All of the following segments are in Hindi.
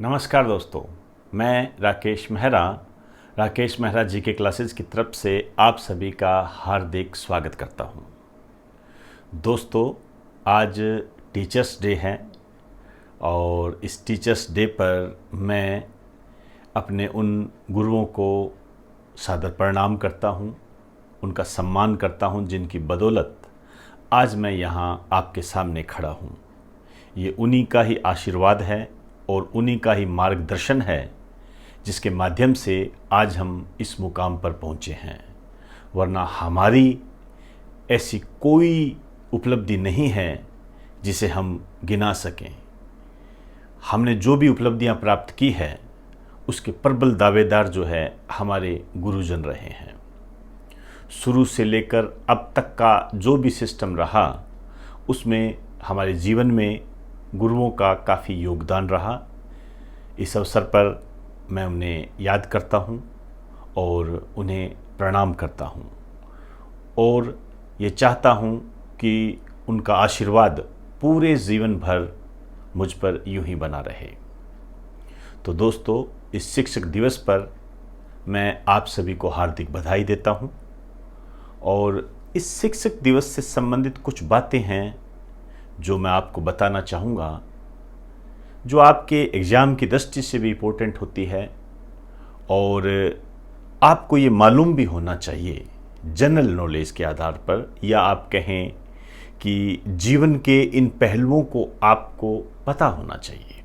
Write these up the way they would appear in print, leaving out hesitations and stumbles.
नमस्कार दोस्तों, मैं राकेश मेहरा जी के क्लासेस की तरफ से आप सभी का हार्दिक स्वागत करता हूं। दोस्तों, आज टीचर्स डे है और इस टीचर्स डे पर मैं अपने उन गुरुओं को सादर प्रणाम करता हूं, उनका सम्मान करता हूं जिनकी बदौलत आज मैं यहां आपके सामने खड़ा हूं। ये उन्हीं का ही आशीर्वाद है और उन्हीं का ही मार्गदर्शन है जिसके माध्यम से आज हम इस मुकाम पर पहुंचे हैं, वरना हमारी ऐसी कोई उपलब्धि नहीं है जिसे हम गिना सकें। हमने जो भी उपलब्धियां प्राप्त की है उसके प्रबल दावेदार जो है हमारे गुरुजन रहे हैं। शुरू से लेकर अब तक का जो भी सिस्टम रहा उसमें हमारे जीवन में गुरुओं का काफ़ी योगदान रहा। इस अवसर पर मैं उन्हें याद करता हूँ और उन्हें प्रणाम करता हूँ और ये चाहता हूँ कि उनका आशीर्वाद पूरे जीवन भर मुझ पर यूं ही बना रहे। तो दोस्तों, इस शिक्षक दिवस पर मैं आप सभी को हार्दिक बधाई देता हूँ और इस शिक्षक दिवस से संबंधित कुछ बातें हैं जो मैं आपको बताना चाहूँगा, जो आपके एग्ज़ाम की दृष्टि से भी इम्पोर्टेंट होती है और आपको ये मालूम भी होना चाहिए जनरल नॉलेज के आधार पर, या आप कहें कि जीवन के इन पहलुओं को आपको पता होना चाहिए।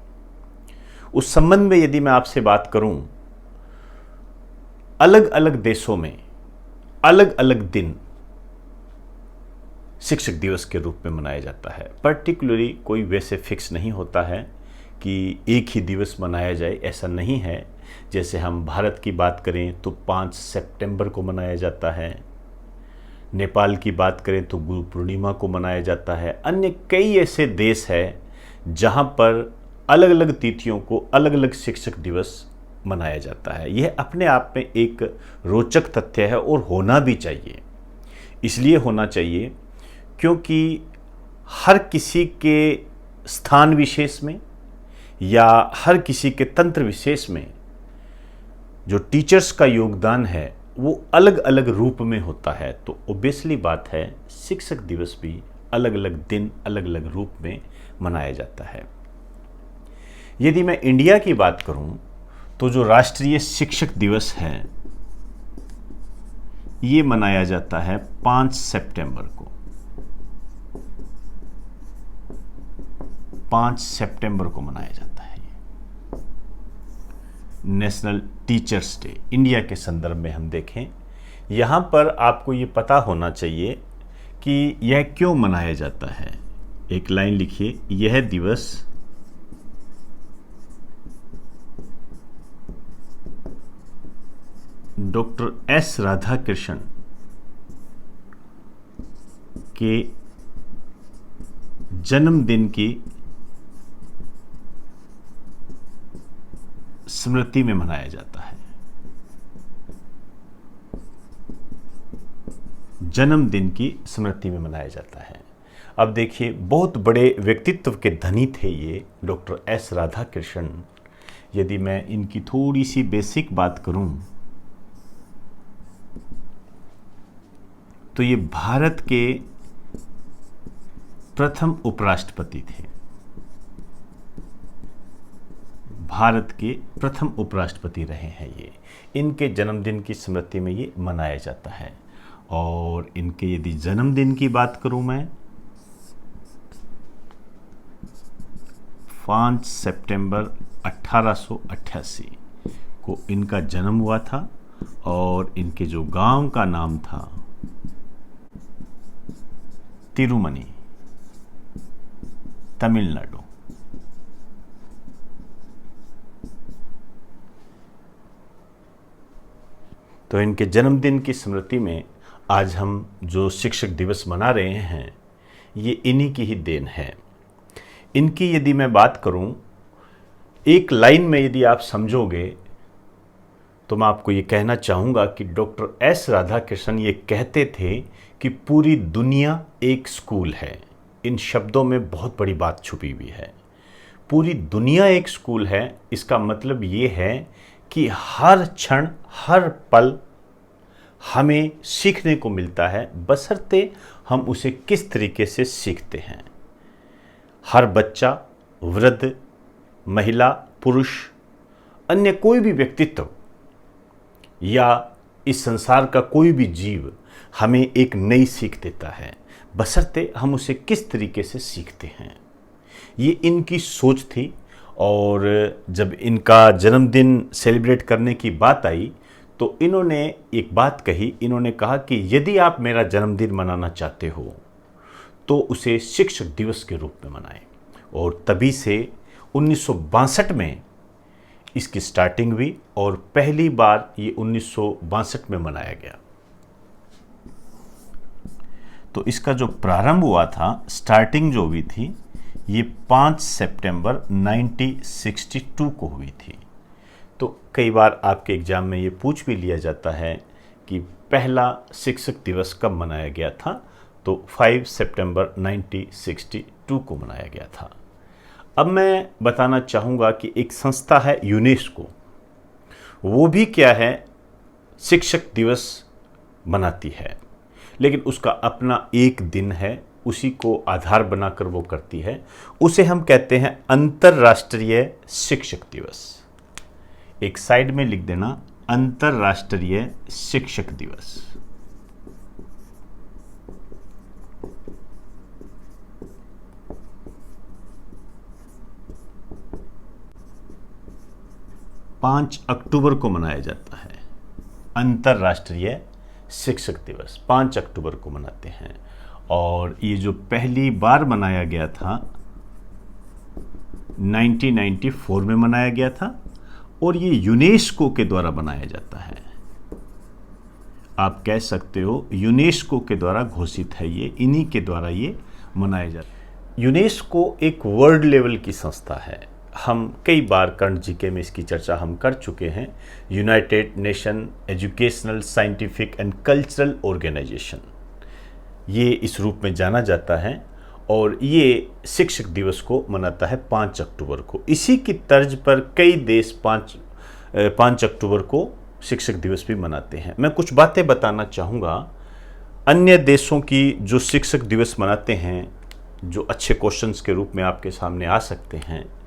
उस संबंध में यदि मैं आपसे बात करूं, अलग अलग देशों में अलग अलग दिन शिक्षक दिवस के रूप में मनाया जाता है। पर्टिकुलरली कोई वैसे फिक्स नहीं होता है कि एक ही दिवस मनाया जाए, ऐसा नहीं है। जैसे हम भारत की बात करें तो 5 सितंबर को मनाया जाता है, नेपाल की बात करें तो गुरु पूर्णिमा को मनाया जाता है। अन्य कई ऐसे देश हैं जहां पर अलग अलग तिथियों को अलग अलग शिक्षक दिवस मनाया जाता है। यह अपने आप में एक रोचक तथ्य है और होना भी चाहिए। इसलिए होना चाहिए क्योंकि हर किसी के स्थान विशेष में या हर किसी के तंत्र विशेष में जो टीचर्स का योगदान है वो अलग अलग रूप में होता है। तो ऑब्वियसली बात है, शिक्षक दिवस भी अलग अलग दिन अलग अलग रूप में मनाया जाता है। यदि मैं इंडिया की बात करूं तो जो राष्ट्रीय शिक्षक दिवस है ये मनाया जाता है 5 सितंबर को। 5 सितंबर को मनाया जाता है ये नेशनल टीचर्स डे। इंडिया के संदर्भ में हम देखें, यहाँ पर आपको ये पता होना चाहिए कि यह क्यों मनाया जाता है। एक लाइन लिखिए, यह दिवस डॉक्टर एस राधाकृष्णन के जन्मदिन की स्मृति में मनाया जाता है। जन्मदिन की स्मृति में मनाया जाता है। अब देखिए, बहुत बड़े व्यक्तित्व के धनी थे ये डॉक्टर एस राधाकृष्णन। यदि मैं इनकी थोड़ी सी बेसिक बात करूं तो ये भारत के प्रथम उपराष्ट्रपति थे। भारत के प्रथम उपराष्ट्रपति रहे हैं ये। इनके जन्मदिन की स्मृति में ये मनाया जाता है। और इनके यदि जन्मदिन की बात करूं मैं, 5 सितंबर 1888 को इनका जन्म हुआ था और इनके जो गांव का नाम था तिरुमनी, तमिलनाडु। तो इनके जन्मदिन की स्मृति में आज हम जो शिक्षक दिवस मना रहे हैं ये इन्हीं की ही देन है। इनकी यदि मैं बात करूं, एक लाइन में यदि आप समझोगे तो मैं आपको ये कहना चाहूँगा कि डॉक्टर एस राधाकृष्णन ये कहते थे कि पूरी दुनिया एक स्कूल है। इन शब्दों में बहुत बड़ी बात छुपी हुई है। पूरी दुनिया एक स्कूल है, इसका मतलब ये है कि हर क्षण हर पल हमें सीखने को मिलता है, बशर्ते हम उसे किस तरीके से सीखते हैं। हर बच्चा, वृद्ध, महिला, पुरुष, अन्य कोई भी व्यक्तित्व या इस संसार का कोई भी जीव हमें एक नई सीख देता है, बशर्ते हम उसे किस तरीके से सीखते हैं। ये इनकी सोच थी। और जब इनका जन्मदिन सेलिब्रेट करने की बात आई तो इन्होंने एक बात कही। इन्होंने कहा कि यदि आप मेरा जन्मदिन मनाना चाहते हो तो उसे शिक्षक दिवस के रूप में मनाएं। और तभी से 1962 में इसकी स्टार्टिंग हुई और पहली बार ये 1962 में मनाया गया। तो इसका जो प्रारंभ हुआ था, स्टार्टिंग जो हुई थी, ये 5 सितंबर 1962 को हुई थी। तो कई बार आपके एग्ज़ाम में ये पूछ भी लिया जाता है कि पहला शिक्षक दिवस कब मनाया गया था, तो 5 सितंबर 1962 को मनाया गया था। अब मैं बताना चाहूँगा कि एक संस्था है यूनेस्को, वो भी क्या है, शिक्षक दिवस मनाती है, लेकिन उसका अपना एक दिन है, उसी को आधार बनाकर वो करती है। उसे हम कहते हैं अंतर्राष्ट्रीय शिक्षक दिवस। एक साइड में लिख देना, अंतर्राष्ट्रीय शिक्षक दिवस। पाँच अक्टूबर को मनाया जाता है अंतर्राष्ट्रीय शिक्षक दिवस, 5 अक्टूबर को मनाते हैं। और ये जो पहली बार मनाया गया था 1994 में मनाया गया था और ये यूनेस्को के द्वारा बनाया जाता है। आप कह सकते हो यूनेस्को के द्वारा घोषित है, ये इन्हीं के द्वारा ये मनाया जाता है। यूनेस्को एक वर्ल्ड लेवल की संस्था है। हम कई बार करंट जीके में इसकी चर्चा हम कर चुके हैं। United nation educational, scientific and cultural organisation, ये इस रूप में जाना जाता है और ये शिक्षक दिवस को मनाता है 5 अक्टूबर को। इसी की तर्ज पर कई देश 5 अक्टूबर को शिक्षक दिवस भी मनाते हैं। मैं कुछ बातें बताना चाहूँगा अन्य देशों की जो शिक्षक दिवस मनाते हैं, जो अच्छे क्वेश्चंस के रूप में आपके सामने आ सकते हैं।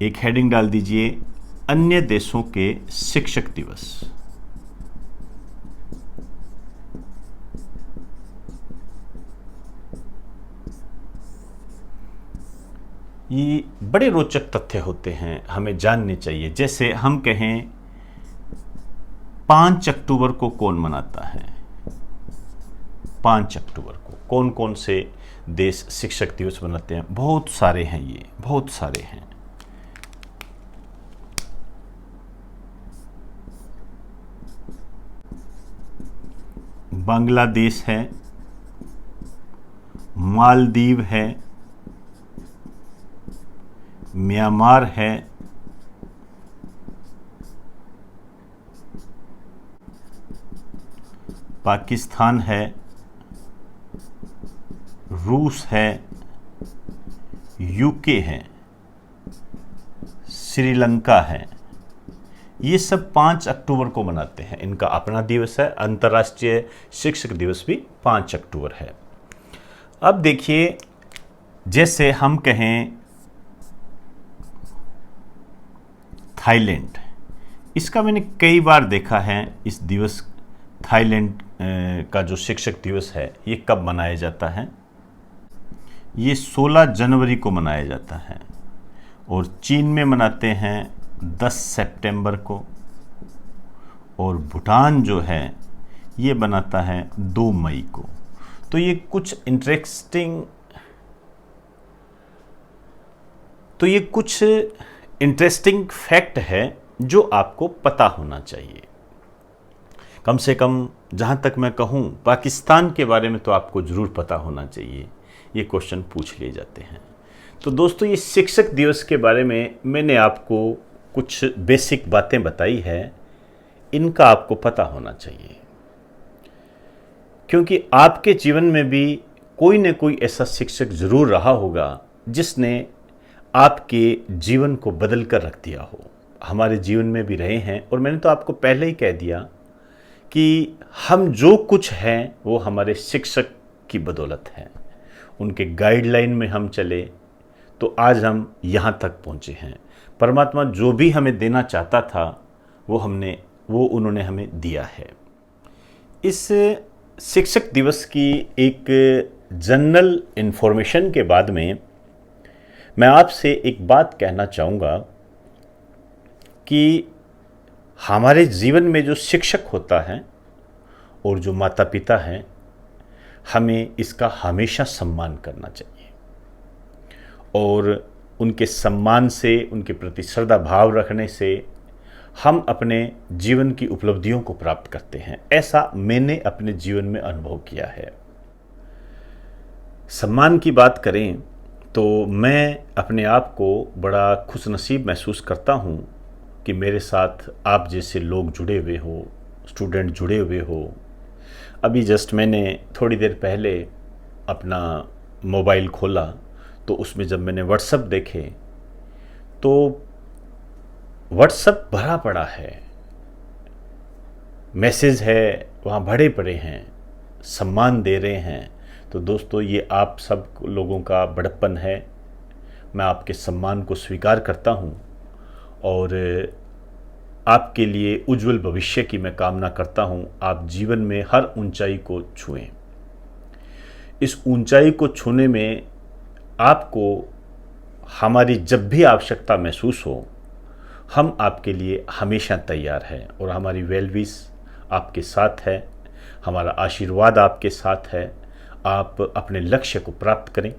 एक हेडिंग डाल दीजिए, अन्य देशों के शिक्षक दिवस। ये बड़े रोचक तथ्य होते हैं, हमें जानने चाहिए। जैसे हम कहें 5 अक्टूबर को कौन मनाता है, 5 अक्टूबर को कौन कौन से देश शिक्षक दिवस मनाते हैं? बहुत सारे हैं, ये बहुत सारे हैं। बांग्लादेश है, मालदीव है, म्यांमार है, पाकिस्तान है, रूस है, यूके है, श्रीलंका है। ये सब 5 अक्टूबर को मनाते हैं। इनका अपना दिवस है। अंतर्राष्ट्रीय शिक्षक दिवस भी 5 अक्टूबर है। अब देखिए, जैसे हम कहें थाईलैंड, इसका मैंने कई बार देखा है इस दिवस, थाईलैंड का जो शिक्षक दिवस है ये कब मनाया जाता है? ये 16 जनवरी को मनाया जाता है। और चीन में मनाते हैं 10 सितंबर को, और भूटान जो है ये बनाता है 2 मई को। तो ये कुछ इंटरेस्टिंग फैक्ट है जो आपको पता होना चाहिए। कम से कम जहाँ तक मैं कहूँ, पाकिस्तान के बारे में तो आपको ज़रूर पता होना चाहिए। ये क्वेश्चन पूछ लिए जाते हैं। तो दोस्तों, ये शिक्षक दिवस के बारे में मैंने आपको कुछ बेसिक बातें बताई है, इनका आपको पता होना चाहिए, क्योंकि आपके जीवन में भी कोई न कोई ऐसा शिक्षक ज़रूर रहा होगा जिसने आपके जीवन को बदल कर रख दिया हो। हमारे जीवन में भी रहे हैं, और मैंने तो आपको पहले ही कह दिया कि हम जो कुछ हैं वो हमारे शिक्षक की बदौलत है। उनके गाइडलाइन में हम चले तो आज हम यहाँ तक पहुँचे हैं। परमात्मा जो भी हमें देना चाहता था वो उन्होंने हमें दिया है। इस शिक्षक दिवस की एक जनरल इन्फॉर्मेशन के बाद में मैं आपसे एक बात कहना चाहूँगा कि हमारे जीवन में जो शिक्षक होता है और जो माता पिता हैं, हमें इसका हमेशा सम्मान करना चाहिए और उनके सम्मान से, उनके प्रति श्रद्धा भाव रखने से हम अपने जीवन की उपलब्धियों को प्राप्त करते हैं। ऐसा मैंने अपने जीवन में अनुभव किया है। सम्मान की बात करें तो मैं अपने आप को बड़ा खुशनसीब महसूस करता हूँ कि मेरे साथ आप जैसे लोग जुड़े हुए हो, स्टूडेंट जुड़े हुए हो। अभी जस्ट मैंने थोड़ी देर पहले अपना मोबाइल खोला तो उसमें जब मैंने व्हाट्सएप देखे तो व्हाट्सएप भरा पड़ा है, मैसेज है वहाँ भरे पड़े हैं, सम्मान दे रहे हैं। तो दोस्तों, ये आप सब लोगों का बड़प्पन है। मैं आपके सम्मान को स्वीकार करता हूँ और आपके लिए उज्जवल भविष्य की मैं कामना करता हूँ। आप जीवन में हर ऊंचाई को छुएं। इस ऊंचाई को छूने में आपको हमारी जब भी आवश्यकता महसूस हो, हम आपके लिए हमेशा तैयार हैं और हमारी वेलविश आपके साथ है, हमारा आशीर्वाद आपके साथ है। आप अपने लक्ष्य को प्राप्त करें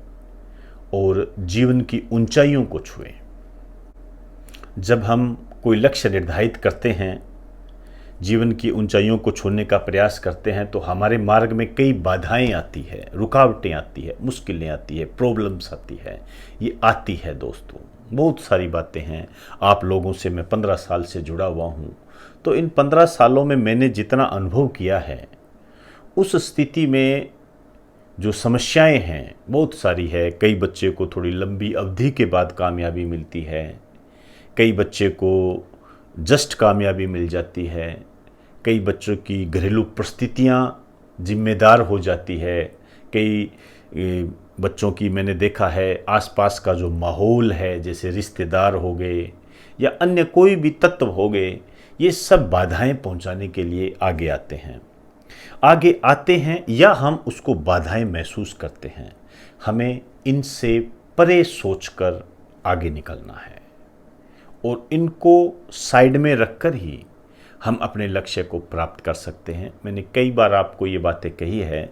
और जीवन की ऊंचाइयों को छुएं। जब हम कोई लक्ष्य निर्धारित करते हैं, जीवन की ऊंचाइयों को छूने का प्रयास करते हैं, तो हमारे मार्ग में कई बाधाएं आती है, रुकावटें आती है, मुश्किलें आती है, प्रॉब्लम्स आती है। ये आती है दोस्तों, बहुत सारी बातें हैं। आप लोगों से मैं 15 साल से जुड़ा हुआ हूँ, तो इन 15 सालों में मैंने जितना अनुभव किया है, उस स्थिति में जो समस्याएं हैं बहुत सारी है। कई बच्चे को थोड़ी लंबी अवधि के बाद कामयाबी मिलती है, कई बच्चे को जस्ट कामयाबी मिल जाती है, कई बच्चों की घरेलू परिस्थितियाँ जिम्मेदार हो जाती है, कई बच्चों की मैंने देखा है आसपास का जो माहौल है, जैसे रिश्तेदार हो गए या अन्य कोई भी तत्व हो गए, ये सब बाधाएं पहुंचाने के लिए आगे आते हैं या हम उसको बाधाएं महसूस करते हैं। हमें इनसे परे सोचकर आगे निकलना है और इनको साइड में रखकर ही हम अपने लक्ष्य को प्राप्त कर सकते हैं। मैंने कई बार आपको ये बातें कही है,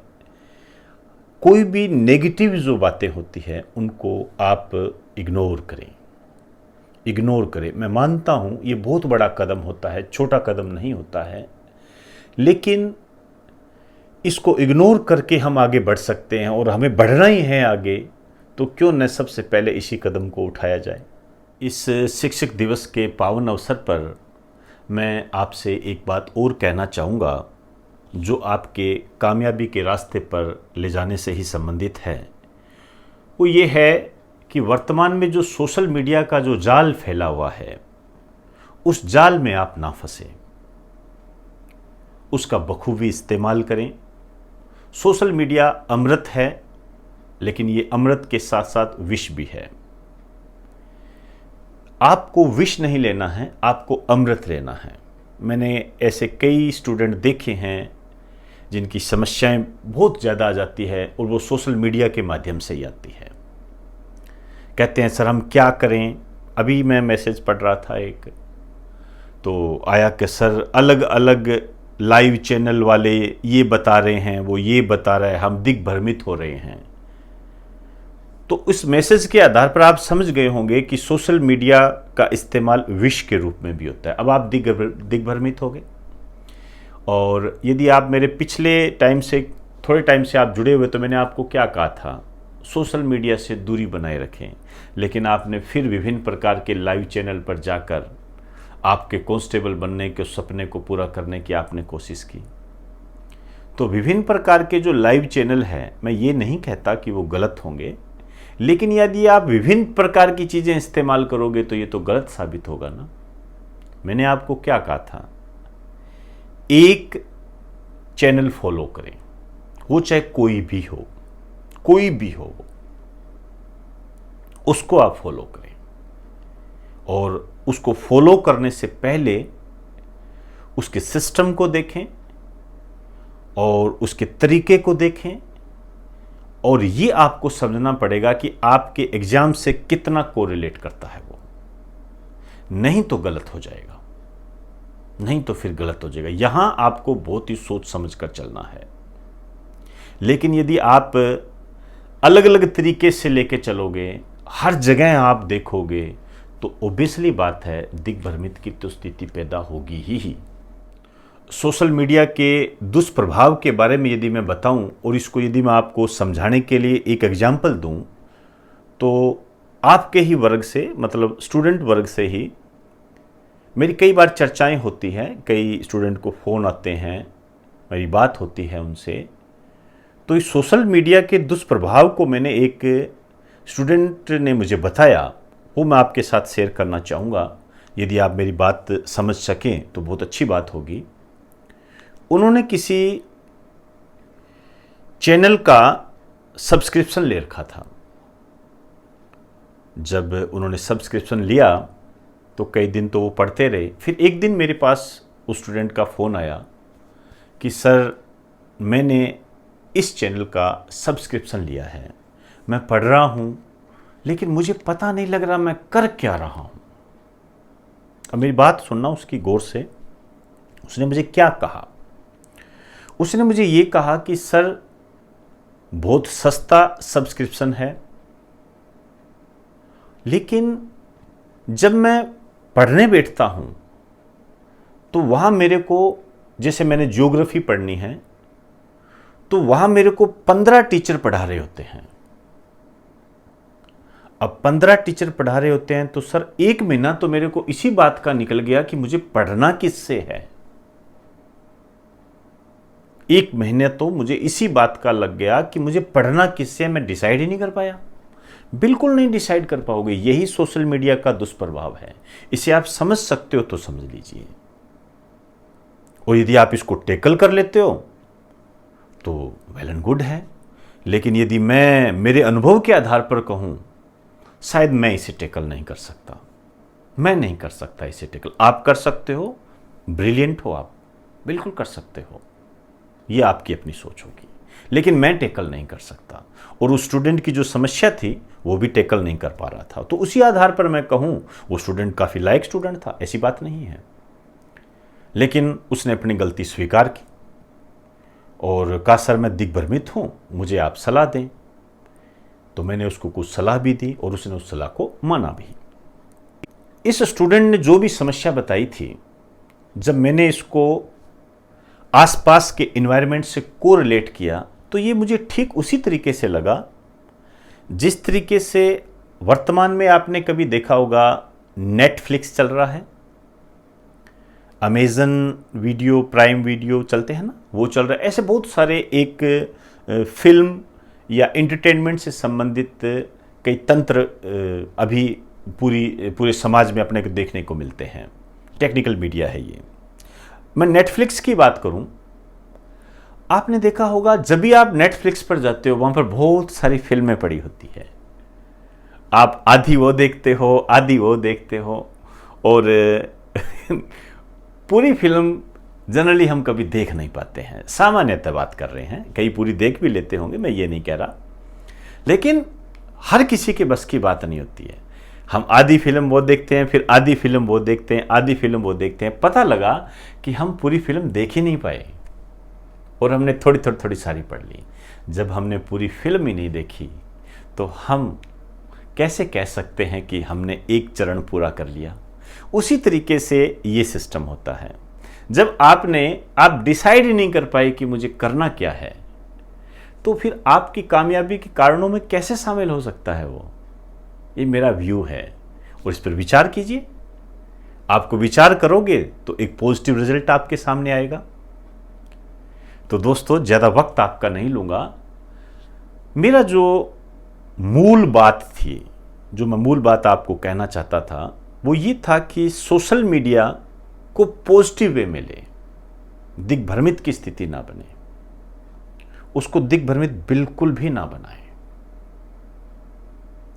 कोई भी नेगेटिव जो बातें होती हैं उनको आप इग्नोर करें। मैं मानता हूँ ये बहुत बड़ा कदम होता है, छोटा कदम नहीं होता है, लेकिन इसको इग्नोर करके हम आगे बढ़ सकते हैं और हमें बढ़ना ही है आगे, तो क्यों न सबसे पहले इसी कदम को उठाया जाए। इस शिक्षक दिवस के पावन अवसर पर मैं आपसे एक बात और कहना चाहूँगा, जो आपके कामयाबी के रास्ते पर ले जाने से ही संबंधित है। वो ये है कि वर्तमान में जो सोशल मीडिया का जो जाल फैला हुआ है, उस जाल में आप ना फंसें, उसका बखूबी इस्तेमाल करें। सोशल मीडिया अमृत है, लेकिन ये अमृत के साथ साथ विष भी है। आपको विष नहीं लेना है, आपको अमृत लेना है। मैंने ऐसे कई स्टूडेंट देखे हैं जिनकी समस्याएं बहुत ज़्यादा आ जाती है और वो सोशल मीडिया के माध्यम से ही आती है। कहते हैं सर हम क्या करें। अभी मैं मैसेज पढ़ रहा था एक, तो आया कि सर अलग अलग लाइव चैनल वाले ये बता रहे हैं, वो ये बता रहा है, हम दिग्भ्रमित हो रहे हैं। तो इस मैसेज के आधार पर आप समझ गए होंगे कि सोशल मीडिया का इस्तेमाल विष के रूप में भी होता है। अब आप दिग्भ्रमित हो गए। और यदि आप मेरे पिछले थोड़े टाइम से आप जुड़े हुए, तो मैंने आपको क्या कहा था, सोशल मीडिया से दूरी बनाए रखें। लेकिन आपने फिर विभिन्न प्रकार के लाइव चैनल पर जाकर आपके कांस्टेबल बनने के सपने को पूरा करने की आपने कोशिश की। तो विभिन्न प्रकार के जो लाइव चैनल हैं, मैं ये नहीं कहता कि वो गलत होंगे, लेकिन यदि आप विभिन्न प्रकार की चीज़ें इस्तेमाल करोगे तो ये तो गलत साबित होगा ना। मैंने आपको क्या कहा था, एक चैनल फॉलो करें, वो चाहे कोई भी हो, कोई भी हो, उसको आप फॉलो करें और उसको फॉलो करने से पहले उसके सिस्टम को देखें और उसके तरीके को देखें, और ये आपको समझना पड़ेगा कि आपके एग्जाम से कितना कोरिलेट करता है वो, नहीं तो गलत हो जाएगा, नहीं तो फिर गलत हो जाएगा। यहां आपको बहुत ही सोच समझ कर चलना है। लेकिन यदि आप अलग अलग तरीके से लेके चलोगे, हर जगह आप देखोगे, तो ओबियसली बात है दिग्भ्रमित की तो स्थिति पैदा होगी ही। सोशल मीडिया के दुष्प्रभाव के बारे में यदि मैं बताऊं और इसको यदि मैं आपको समझाने के लिए एक एग्जाम्पल दूं, तो आपके ही वर्ग से, मतलब स्टूडेंट वर्ग से ही मेरी कई बार चर्चाएं होती हैं, कई स्टूडेंट को फ़ोन आते हैं, मेरी बात होती है उनसे। तो इस सोशल मीडिया के दुष्प्रभाव को मैंने एक स्टूडेंट ने मुझे बताया, वो मैं आपके साथ शेयर करना चाहूँगा। यदि आप मेरी बात समझ सकें तो बहुत अच्छी बात होगी। उन्होंने किसी चैनल का सब्सक्रिप्शन ले रखा था। जब उन्होंने सब्सक्रिप्शन लिया तो कई दिन तो वो पढ़ते रहे। फिर एक दिन मेरे पास उस स्टूडेंट का फ़ोन आया कि सर, मैंने इस चैनल का सब्सक्रिप्शन लिया है, मैं पढ़ रहा हूँ, लेकिन मुझे पता नहीं लग रहा मैं कर क्या रहा हूँ। अब मेरी बात सुनना उसकी गौर से। उसने मुझे क्या कहा? उसने मुझे ये कहा कि सर, बहुत सस्ता सब्सक्रिप्शन है, लेकिन जब मैं पढ़ने बैठता हूं तो वहां मेरे को, जैसे मैंने ज्योग्राफी पढ़नी है, तो वहां मेरे को 15 टीचर पढ़ा रहे होते हैं। अब 15 टीचर पढ़ा रहे होते हैं तो सर, एक महीना तो मेरे को इसी बात का निकल गया कि मुझे पढ़ना किससे है। एक महीने तो मुझे इसी बात का लग गया कि मुझे पढ़ना किससे है। मैं डिसाइड ही नहीं कर पाया। बिल्कुल नहीं डिसाइड कर पाओगे। यही सोशल मीडिया का दुष्प्रभाव है। इसे आप समझ सकते हो तो समझ लीजिए, और यदि आप इसको टैकल कर लेते हो तो वेल एंड गुड है। लेकिन यदि मैं मेरे अनुभव के आधार पर कहूं, शायद मैं इसे टैकल नहीं कर सकता। मैं नहीं कर सकता इसे टैकल। आप कर सकते हो, ब्रिलियंट हो, आप बिल्कुल कर सकते हो, ये आपकी अपनी सोच होगी, लेकिन मैं टैकल नहीं कर सकता। और उस स्टूडेंट की जो समस्या थी वो भी टैकल नहीं कर पा रहा था। तो उसी आधार पर मैं कहूँ, वो स्टूडेंट काफ़ी लायक स्टूडेंट था, ऐसी बात नहीं है, लेकिन उसने अपनी गलती स्वीकार की और कहा सर, मैं दिग्भ्रमित हूँ, मुझे आप सलाह दें। तो मैंने उसको कुछ सलाह भी दी और उसने उस सलाह को माना भी। इस स्टूडेंट ने जो भी समस्या बताई थी, जब मैंने इसको आसपास के एनवायरनमेंट से कोरिलेट किया तो ये मुझे ठीक उसी तरीके से लगा जिस तरीके से वर्तमान में आपने कभी देखा होगा नेटफ्लिक्स चल रहा है, अमेजन वीडियो, प्राइम वीडियो चलते हैं ना, वो चल रहा है। ऐसे बहुत सारे एक फिल्म या एंटरटेनमेंट से संबंधित कई तंत्र अभी पूरे समाज में अपने को देखने को मिलते हैं। टेक्निकल मीडिया है ये। मैं नेटफ्लिक्स की बात करूं, आपने देखा होगा जब भी आप नेटफ्लिक्स पर जाते हो, वहां पर बहुत सारी फिल्में पड़ी होती है। आप आधी वो देखते हो, आधी वो देखते हो, और पूरी फिल्म जनरली हम कभी देख नहीं पाते हैं। सामान्यतः बात कर रहे हैं, कई पूरी देख भी लेते होंगे, मैं ये नहीं कह रहा, लेकिन हर किसी के बस की बात नहीं होती है। हम आधी फिल्म वो देखते हैं, फिर आधी फिल्म वो देखते हैं, आधी फिल्म वो देखते हैं। पता लगा कि हम पूरी फिल्म देख ही नहीं पाए और हमने थोड़ी सारी पढ़ ली। जब हमने पूरी फिल्म ही नहीं देखी तो हम कैसे कह सकते हैं कि हमने एक चरण पूरा कर लिया। उसी तरीके से ये सिस्टम होता है। जब आप डिसाइड ही नहीं कर पाए कि मुझे करना क्या है, तो फिर आपकी कामयाबी के कारणों में कैसे शामिल हो सकता है वो। ये मेरा व्यू है और इस पर विचार कीजिए। आपको विचार करोगे तो एक पॉजिटिव रिजल्ट आपके सामने आएगा। तो दोस्तों, ज़्यादा वक्त आपका नहीं लूँगा। मेरा जो मूल बात थी, जो मैं मूल बात आपको कहना चाहता था, वो ये था कि सोशल मीडिया को पॉजिटिव वे में ले, दिग्भ्रमित की स्थिति ना बने, उसको दिग्भ्रमित बिल्कुल भी ना बनाए।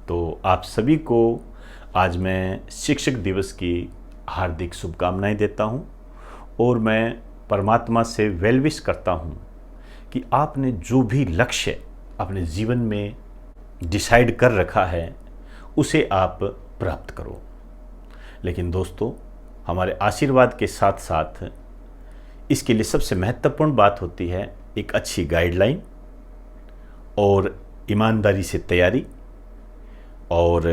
तो आप सभी को आज मैं शिक्षक दिवस की हार्दिक शुभकामनाएं देता हूं और मैं परमात्मा से वेल विश करता हूं कि आपने जो भी लक्ष्य अपने जीवन में डिसाइड कर रखा है उसे आप प्राप्त करो। लेकिन दोस्तों, हमारे आशीर्वाद के साथ साथ इसके लिए सबसे महत्वपूर्ण बात होती है एक अच्छी गाइडलाइन और ईमानदारी से तैयारी और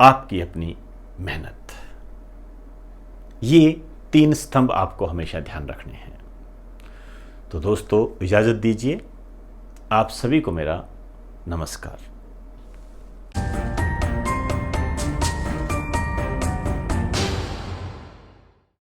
आपकी अपनी मेहनत। ये 3 स्तंभ आपको हमेशा ध्यान रखने हैं। तो दोस्तों, इजाज़त दीजिए। आप सभी को मेरा नमस्कार।